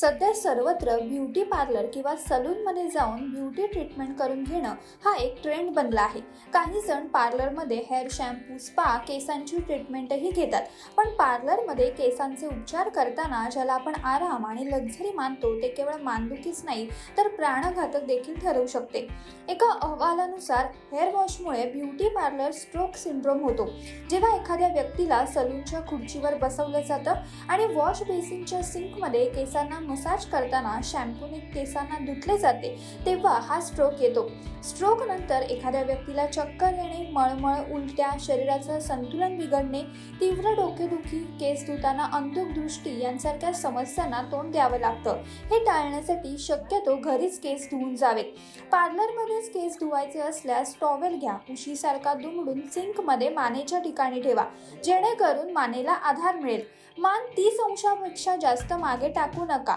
सध्या सर्वत्र beauty parlour किंवा सलूनमध्ये जाऊन ब्युटी ट्रीटमेंट करून घेणं हा एक ट्रेंड बनला आहे. काही जण पार्लरमध्ये हेअर शॅम्पू, स्पा, केसांची ट्रीटमेंटही घेतात. पण पार्लरमध्ये केसांचे उपचार करताना ज्याला आपण आराम आणि लक्झरी मानतो ते केवळ मानदुखीच नाही तर प्राणघातक देखील ठरू शकते. एका अहवालानुसार हेअर वॉशमुळे ब्युटी पार्लर स्ट्रोक सिंड्रोम होतो. जेव्हा एखाद्या व्यक्तीला सलूनच्या खुर्चीवर बसवलं जातं आणि वॉश बेसिनच्या सिंकमध्ये केसांना मसाज करताना शॅम्पूने केसांना धुतले जाते तेव्हा हा स्ट्रोक येतो. स्ट्रोक नंतर एखाद्या व्यक्तीला चक्कर येणे, मळमळ, उलट्या, शरीराचं संतुलन बिघडणे, तीव्र डोकेदुखी, केस धुताना अंधुक दृष्टी यांसारख्या समस्यांना तोंड द्यावं लागतं. हे टाळण्यासाठी शक्यतो घरीच केस धुवून जावेत. पार्लरमध्येच केस धुवायचे असल्यास टॉवेल घ्या, उशीसारखा दुमडून सिंकमध्ये मानेच्या ठिकाणी ठेवा, जेणेकरून मानेला आधार मिळेल. मान 30 अंशापेक्षा जास्त मागे टाकू नका.